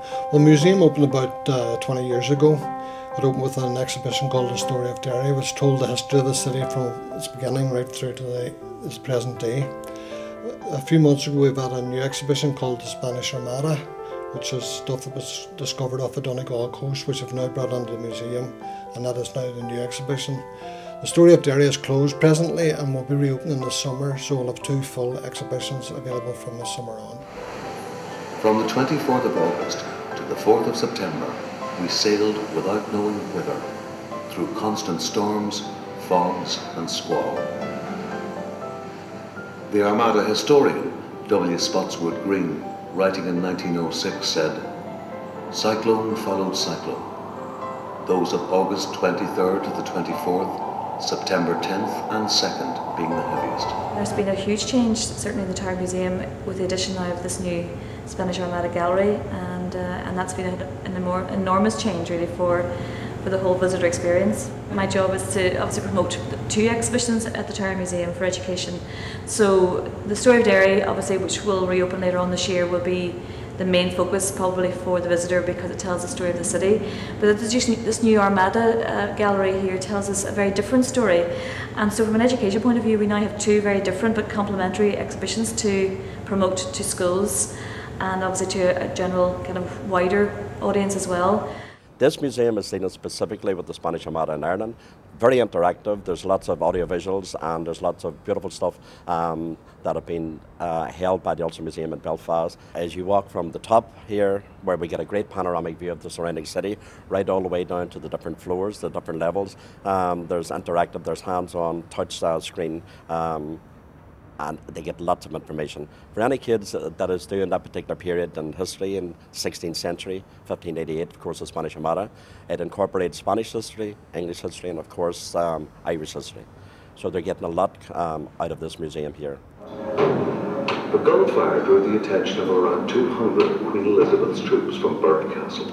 Well, the museum opened about 20 years ago. It opened with an exhibition called The Story of Derry, which told the history of the city from its beginning right through to its present day. A few months ago we've had a new exhibition called The Spanish Armada, which is stuff that was discovered off the Donegal coast, which have now brought into the museum, and that is now the new exhibition. The Story of Derry is closed presently and will be reopening this summer, so we'll have 2 full exhibitions available from this summer on. From the 24th of August to the 4th of September, we sailed without knowing whither, through constant storms, fogs and squall. The Armada historian, W. Spotswood Green, writing in 1906, said, "Cyclone followed cyclone. Those of August 23rd to the 24th, September 10th and 2nd being the heaviest." There's been a huge change, certainly in the Tower Museum, with the addition now of this new Spanish Armada gallery, and that's been an enormous change really for the whole visitor experience. My job is to obviously promote 2 exhibitions at the Tower Museum for education. So the Story of Derry, obviously, which will reopen later on this year, will be the main focus probably for the visitor because it tells the story of the city. But this new Armada gallery here tells us a very different story. And so from an education point of view, we now have 2 very different but complementary exhibitions to promote to schools and obviously to a general kind of wider audience as well. This museum is seen specifically with the Spanish Armada in Ireland. Very interactive, there's lots of audio visuals and there's lots of beautiful stuff that have been held by the Ulster Museum in Belfast. As you walk from the top here, where we get a great panoramic view of the surrounding city, right all the way down to the different floors, the different levels. There's interactive, there's hands-on touch screen, and they get lots of information. For any kids that is doing that particular period in history in 16th century, 1588, of course, the Spanish Armada, it incorporates Spanish history, English history, and of course, Irish history. So they're getting a lot out of this museum here. The gunfire drew the attention of around 200 Queen Elizabeth's troops from Burke Castle.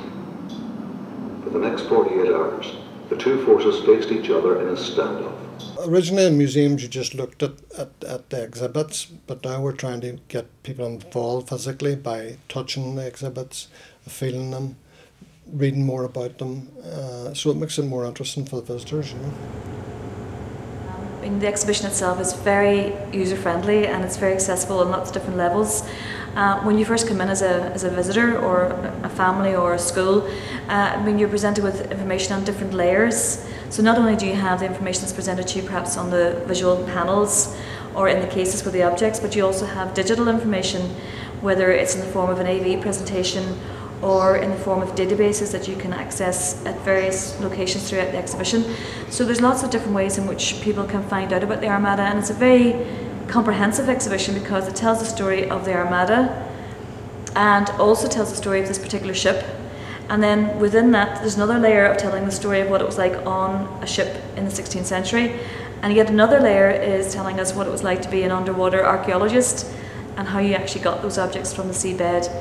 For the next 48 hours, the 2 forces faced each other in a standoff. Originally in museums you just looked at the exhibits, but now we're trying to get people involved physically by touching the exhibits, feeling them, reading more about them, so it makes it more interesting for the visitors, you know. The exhibition itself is very user-friendly and it's very accessible on lots of different levels. When you first come in as a visitor or a family or a school, you're presented with information on different layers. So not only do you have the information that's presented to you perhaps on the visual panels or in the cases for the objects, but you also have digital information, whether it's in the form of an AV presentation or in the form of databases that you can access at various locations throughout the exhibition. So there's lots of different ways in which people can find out about the Armada, and it's a very comprehensive exhibition because it tells the story of the Armada and also tells the story of this particular ship. And then within that, there's another layer of telling the story of what it was like on a ship in the 16th century. And yet another layer is telling us what it was like to be an underwater archaeologist and how you actually got those objects from the seabed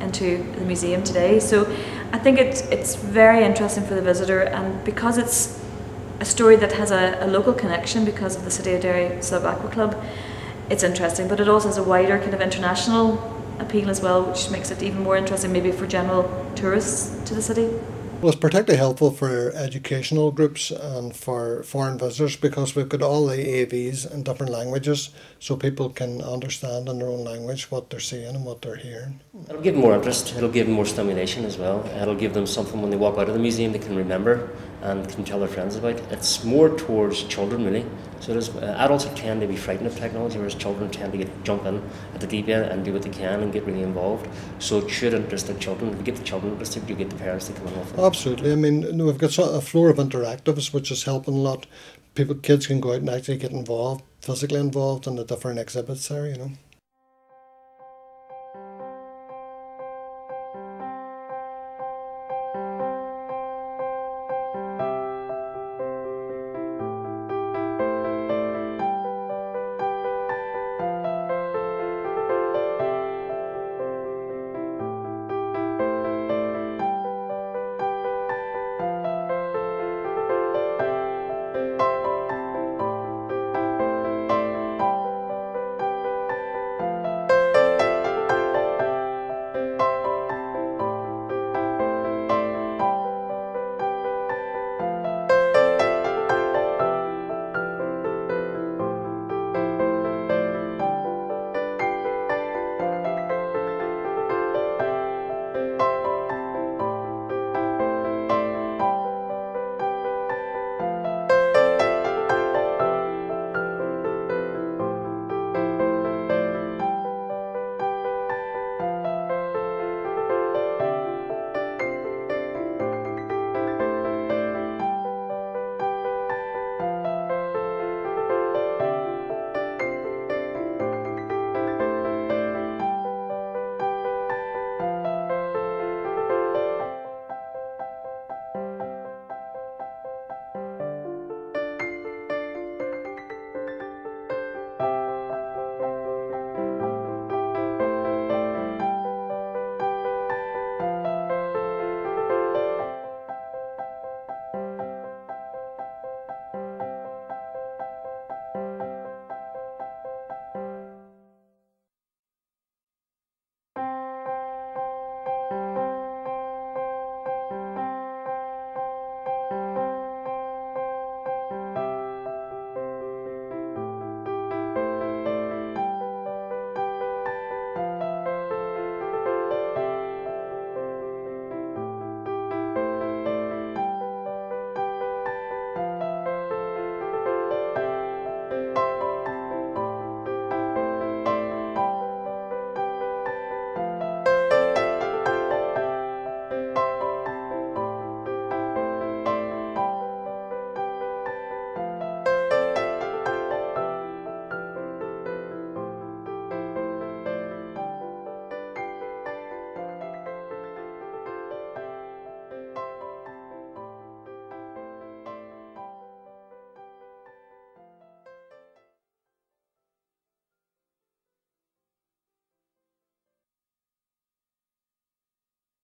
into the museum today. So I think it's very interesting for the visitor, and because it's a story that has a local connection because of the City of Derry Sub Aqua Club, it's interesting, but it also has a wider kind of international appeal as well, which makes it even more interesting maybe for general tourists to the city. Well, it's particularly helpful for educational groups and for foreign visitors because we've got all the AVs in different languages, so people can understand in their own language what they're seeing and what they're hearing. It'll give them more interest, it'll give them more stimulation as well. It'll give them something when they walk out of the museum they can remember and can tell their friends about. It's more towards children really. So adults tend to be frightened of technology, whereas children tend to jump in at the deep end and do what they can and get really involved. So it should interest the children. If you get the children interested, you get the parents to come in with them. Absolutely. I mean, we've got a floor of interactives, which is helping a lot. Kids can go out and actually get involved, physically involved in the different exhibits there, you know.